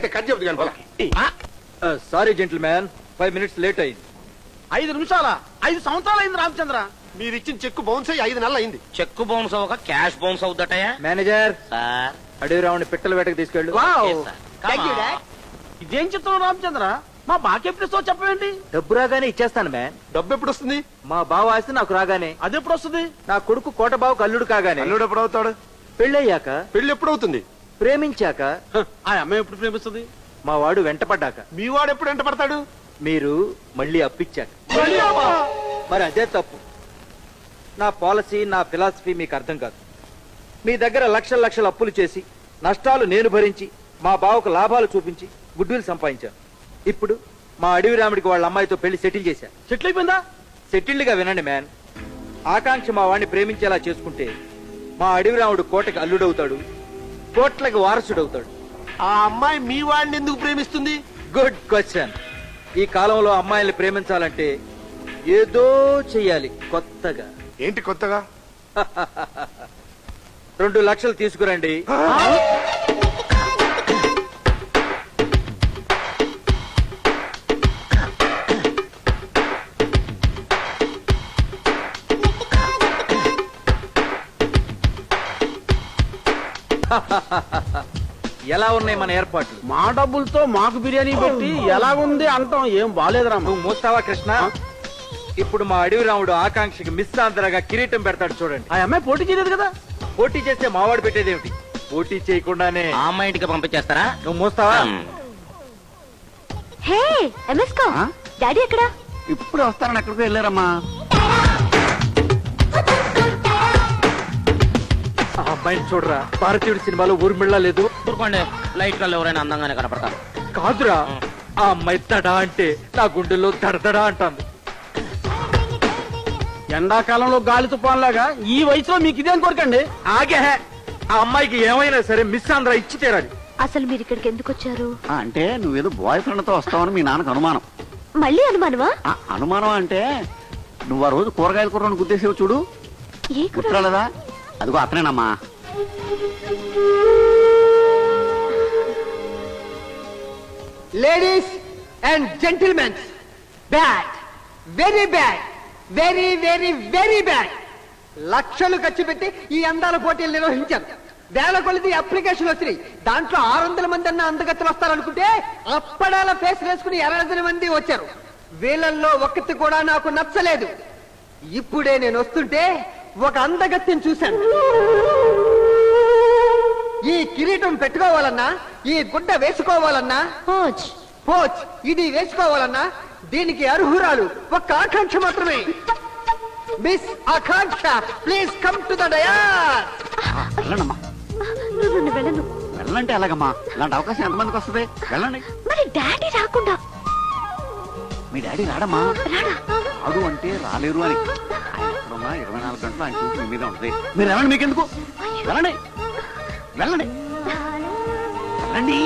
Okay cut చెబుతు కానీ sorry gentle man 5 minutes late అయింది. 5 నిమిషాల 5 సంవత్సరాలు అయింది రామచంద్ర. మీరు ఇచ్చిన చెక్కు బౌన్స్ అయ్యి 5 నెలలు అయింది. చెక్కు బౌన్స్ అవ్వక క్యాష్ బౌన్స్ అవుద్దటయా. మేనేజర్ సార్ అడవి రావుని పిట్టల వేటకు తీసుకెళ్ళు. ఇదేం చిత్రం రామచంద్ర, మా బాకెప్పుడు చెప్పండి. డబ్బు రాగానే ఇచ్చేస్తాను మ్యాన్. డబ్బు ఎప్పుడు వస్తుంది? మా బావ ఆస్తి నాకు రాగానే. అది ఎప్పుడు వస్తుంది? నా కొడుకు కోట బావకు అల్లుడు కాగానే. అల్లుడు ఎప్పుడు అవుతాడు? పెళ్ళయ్యాక. పెళ్లి ఎప్పుడు అవుతుంది? ప్రేమించాక. ఆ అమ్మాయి ఎప్పుడు ప్రేమిస్తుంది? మా వాడు వెంటపడ్డాక. మీ వాడు ఎప్పుడు వెంట పడతాడు? మీరు మళ్ళీ అప్పిచ్చాక. మరి అదే తప్పు. నా పాలసీ నా ఫిలాసఫీ మీకు అర్థం కాదు. మీ దగ్గర లక్షల లక్షల అప్పులు చేసి నష్టాలు నేను భరించి మా బావకు లాభాలు చూపించి గుడ్విల్ సంపాదించాను. ఇప్పుడు మా అడవి రాముడికి వాళ్ళ అమ్మాయితో పెళ్లి సెటిల్ చేశాను. సెటిల్ అయిపోయిందా? సెటిల్డ్ గా వినండి మ్యాన్. ఆకాంక్ష మా వాడిని ప్రేమించేలా చేసుకుంటే మా అడవి రాముడు కోటకి అల్లుడవుతాడు, కోట్లకి వారసుడవుతాడు. ఆ అమ్మాయి మీ వాడిని ఎందుకు ప్రేమిస్తుంది? Good question. ఈ కాలంలో అమ్మాయిల్ని ప్రేమించాలంటే ఏదో చెయ్యాలి కొత్తగా. ఏంటి కొత్తగా? 2 లక్షలు తీసుకురండి. ఎలా ఉన్నాయి మన ఏర్పాట్లు? మా డబ్బులతో మాకు బిర్యానీ పెట్టి ఎలా ఉంది అంటాం. ఏం బాలేదురా. నువ్వు మోస్తావా కృష్ణ? ఇప్పుడు మా అడవి రాముడు ఆకాంక్షకి మిస్ ఆంధ్రగా కిరీటం పెడతాడు చూడండి. ఆ అమ్మాయి పోటీ చేయలేదు కదా. పోటీ చేస్తే మావాడు పెట్టేదేమిటి? పోటీ చేయకుండానే ఆ అమ్మాయి ఇంటికి పంపించేస్తారా? నువ్వు మోస్తావా? హే ఎంఎస్కో, డాడీ ఎక్కడ? ఇప్పుడు వస్తారని ఎక్కడికి వెళ్ళారమ్మా? ఆ అమ్మాయిని చూడరా, భారతీయుడి సినిమాలో ఊర్మిళ్ళ లేదు. ఊరుకోండి, లైట్ కళ్ళు ఎవరైనా అందంగానే కనపడతారు. కాదురా, ఆ అమ్మాయి తడా అంటే నా గుండెల్లో దడదడా అంటాంది. ఎండాకాలంలో గాలి తుఫాన్లాగా ఈ వయసులో మీకు ఇదేం కోరికండి? ఆగే, ఆ అమ్మాయికి ఏమైనా సరే మిస్ ఆంధ్ర ఇచ్చి తీరాలి. అసలు మీరు ఇక్కడికి ఎందుకు వచ్చారు? అంటే నువ్వేదో బాయ్ ఫ్రెండ్ తో వస్తావని మీ నాన్నకు అనుమానం. మళ్ళీ అనుమానమా? అనుమానం అంటే నువ్వు ఆ రోజు కూరగాయల కూరను గుద్దేసేవు చూడు, ఏ కూర? గుర్తురాలేదా? అదిగో అతనేనమ్మా. Ladies and gentlemen, bad, very bad, very very very bad. లక్షలు ఖర్చు పెట్టి ఈ అందాల పోటీలు నిర్వహించారు. వేల కొలది అప్లికేషన్ వచ్చినాయి. దాంట్లో 600 మంది అన్న అందగత్తలు వస్తారనుకుంటే అప్పడాల ఫేస్ వేసుకుని 20 మంది వచ్చారు. వీళ్ళల్లో ఒక్కటి కూడా నాకు నచ్చలేదు. ఇప్పుడే నేను వస్తుంటే ఒక అందగత్యం చూశాను. ఈ కిరీటం పెట్టుకోవాలన్నా, ఈ గుడ్డ వేసుకోవాలన్నా, పోచ్ ఇది వేసుకోవాలన్నా దీనికి అర్హురాలు ఒక్క ఆకాంక్ష మాత్రమే. Miss Akanksha, please come to the dais. వెళ్ళండమ్మా. వెళ్ళను. వెళ్ళంటే ఎలాగమ్మా? ఇలాంటి అవకాశం ఎంతమందికి వస్తుంది? వెళ్ళండి. మరి డాడీ రాకుండా? మీ డాడీ రాడమ్మా. రాడు అంటే రాలేరు అని. ఆయన ఎక్కడున్నా 24 గంటలు ఆయన చూసి మీ మీద ఉంటుంది. మీరు వెళ్ళండి, మీకెందుకు? వెళ్ళండి వెళ్ళండి వెళ్ళండి.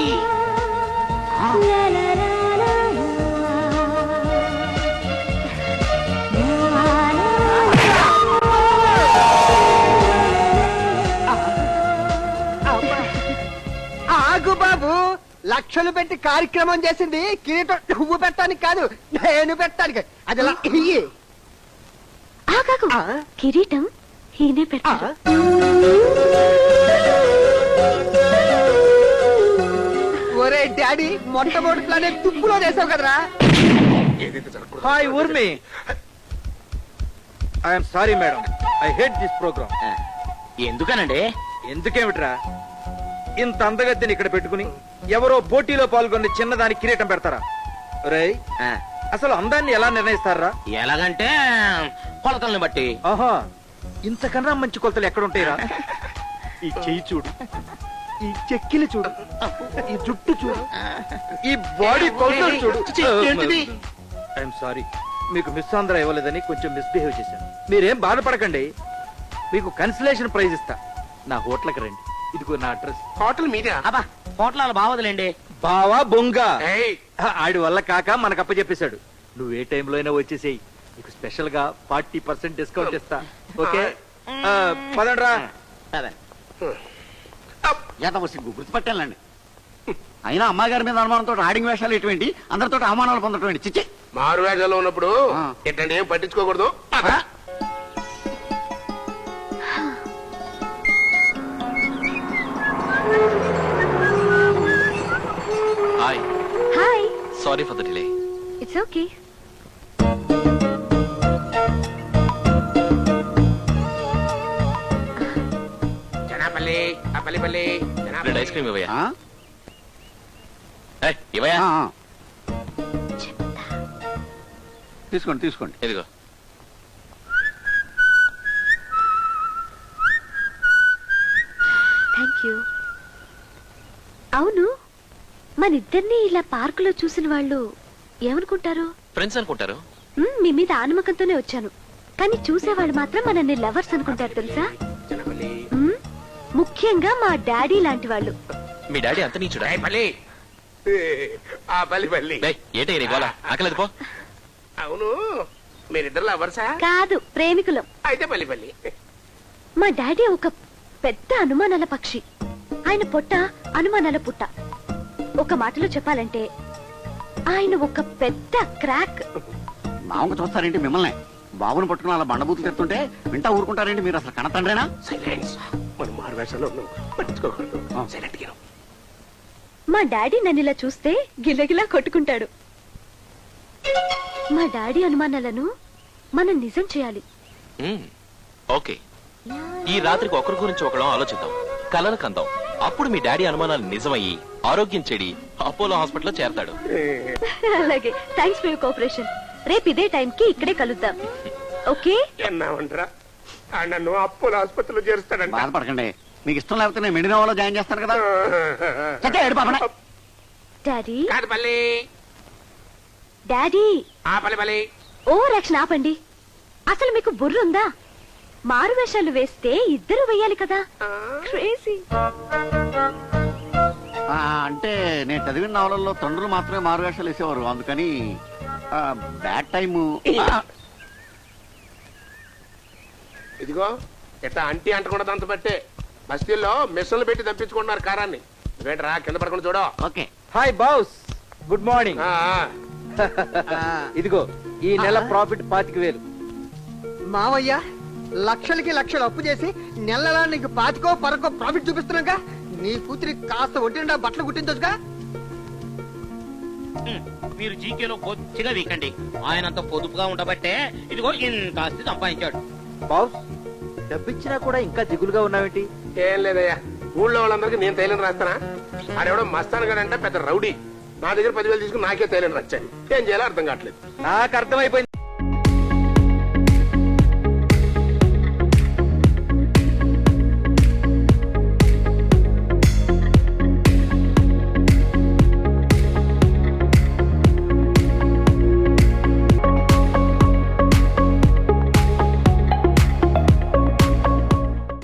ఆగు బాబు, లక్షలు పెట్టి కార్యక్రమం చేసింది కిరీటం నువ్వు పెట్టడానికి కాదు, నేను పెట్టడానికి. అది ఇయ్యి. కిరీటం ఈయనే పెట్టారు. ఒరే డాడీ, మొట్టమొదటి ప్లానే తుప్పులో వేసావు కదరా. Hi Urmi. I'm sorry madam, I hate this programme. ఎందుకనండి? ఎందుకేమిట్రా, ఇంత అందగత్తిని ఇక్కడ పెట్టుకుని ఎవరో పోటీలో పాల్గొని చిన్నదాని కిరీటం పెడతారా? రేయ్, అసలు అందాన్ని ఎలా నిర్ణయిస్తారా? ఎలాగంటే కొలతల్ని బట్టి. ఆహా, ఇంతకన్నా మంచి కొలతలు ఎక్కడుంటాయిరా? ఈ చెయ్యి చూడు, ఈ చెక్కిలి చూడు, ఈ జుట్టు చూడు, ఈ బాడీ కొలతలు చూడు. ఐఎమ్ సారీ, మీకు మిస్ ఆంధ్ర ఇవ్వలేదని కొంచెం మిస్బిహేవ్ చేశాను. మీరేం బాధపడకండి, మీకు కన్సలేషన్ ప్రైజ్ ఇస్తా. నా హోటల్కి రండి, ఇదిగో నా అడ్రస్. హోటల్ మీదే? అబ్బా, హోటల్ బావదులేండి. బావా బొంగ, ఆడి వల్ల కాక మనకు అప్పచెప్పేశాడు. నువ్వు ఏ టైంలో అయినా వచ్చేసేయి, నీకు స్పెషల్ గా 40% డిస్కౌంట్ ఇస్తా. ఓకే, పదండ్రా. ఎంత వచ్చి గుర్తుపట్టాలండి. అయినా అమ్మాయి గారి మీద అనుమానంతో ఆడింగ్ వేషాలు ఎటువంటి అందరితో అవమానాలు పొందటం చిచ్చి మారు వేషాల్లో ఉన్నప్పుడు ఆ. ఇట్లాంటి ఏం పట్టించుకోకూడదు పద. Hi hi sorry for the delay it's okay. Janapalli ఆ పల్లి రెండు ఐస్ క్రీమ్ ఇవ్వయా ఆ? ఏయ్, ఇవ్వయా ఆ, ఆ. తీసుకోండి తీసుకోండి ఇదిగో థ్యాంక్ యూ. అవును, మన ఇద్దరిని ఇలా పార్కులో చూసిన వాళ్ళు ఏమనుకుంటారు? ఫ్రెండ్స్ అనుకుంటారు మీ మీద ఆనమకంతోనే వచ్చాను, కానీ చూసేవాళ్ళు మాత్రం మనల్ని లవర్స్ అనుకుంటారు తెలుసా? జనాపల్లి మ్మ్, ముఖ్యంగా మా డాడీ లాంటి వాళ్ళు. మీ డాడీ అంత నీచుడా పల్లి ఆ పల్లి ఏయ్, ఏంటి నీ గోల ఆకలేదు పో అవును మీరిద్దరు అవర్సా కాదు, ప్రేమికులం. అయితే పల్లి మా డాడీ ఒక పెద్ద అనుమానాల పక్షి. ఆయన పొట్ట అనుమానాల పుట్ట. ఒక మాటలో చెప్పాలంటే ఆయన ఒక పెద్ద క్రాక్. మామూలు చూస్తారేంటి మిమ్మల్ని బాబుని పట్టుకుని అలా బండబూతులు తెస్తుంటే వింటా ఊరుకుంటారేంటి మీరు అసలు కనతండ్రేనా సైలెన్స్ మనం మారు వేషాల్లో ఉన్నాం పట్టించుకోకూడదు ఆ. సైలెంట్ గా మా డాడీ నన్ను ఇలా చూస్తే గిలగిలా కొట్టుకుంటాడు. మా డాడీ అనుమానాలను మనం నిజం చేయాలి. మ్మ్. ఓకే ఈ రాత్రికి ఒకరి గురించి ఒకళ్ళం ఆలోచిద్దాం కలలు కందాం అప్పుడు మీ డాడీ అనుమానాలు నిజమయ్యి ఆరోగ్యం చెడి అపోలో హాస్పిటల్లో చేరతాడు అలాగే, థ్యాంక్స్ ఫర్ యువర్ కోఆపరేషన్. రేపు ఇదే టైంకి ఇక్కడే కలుద్దాం. ఓకే? ఎన్నామంటారా నన్ను అప్పుల ఆసుపత్రిలో చేరుస్తాడంట బాధపడకండి మీకు ఇష్టం లేకపోతే నేను మెడినోవాలో జాయిన్ చేస్తాను కదా చచ్చా, ఏడు పాపనే. డాడీ కాదు పల్లి డాడీ ఆ పల్లి ఓ రక్షణ ఆపండి. అసలు మీకు బుర్రుందా? మారు వేషాలు వేస్తే ఇద్దరు వేయాలి కదా. క్రేజీ. ఆ, అంటే నేను చదివిన నవలల్లో తండ్రులు మాత్రమే మారువేషాలు వేసేవారు అందుకని బ్యాడ్ టైము ఇదిగో ఇట్లా అంటీ అంటకుండా దంత పట్టే బస్తీల్లో మిషన్లు పెట్టి తప్పించుకుంటున్నారు కారాన్ని వేటరా కింద పడకుండా చూడ okay hi boss, good morning. ఇదిగో ఈ నెల ప్రాఫిట్ 25,000. మావయ్య లక్షలకి లక్షలు అప్పు చేసి నెలలా నీకు పాతికో పరకో ప్రాఫిట్ చూపిస్తున్నాగా. నీ కూతురి కాస్త ఒంటినిండా బట్టలు కుట్టించొచ్చుగా. మీరు జీకేలో కొద్దిగా వీకండి. ఆయనంత పొదుపుగా ఉండబట్టే ఇదిగో ఇంత ఆస్తి సంపాదించాడు. బాస్, డబ్బిచ్చినా కూడా ఇంకా దిగులుగా ఉన్నావేంటి? ఏం లేదయ్యా ఊళ్ళో వాళ్ళందరికీ నేను తైలం రాస్తానా ఆడెవడో మస్తాను కదంటే పెద్ద రౌడీ నా దగ్గర 10,000 తీసుకుని నాకే తైలం వచ్చాయి ఏం చేయాలో అర్థం కావట్లేదు నాకు అర్థమైపోయింది.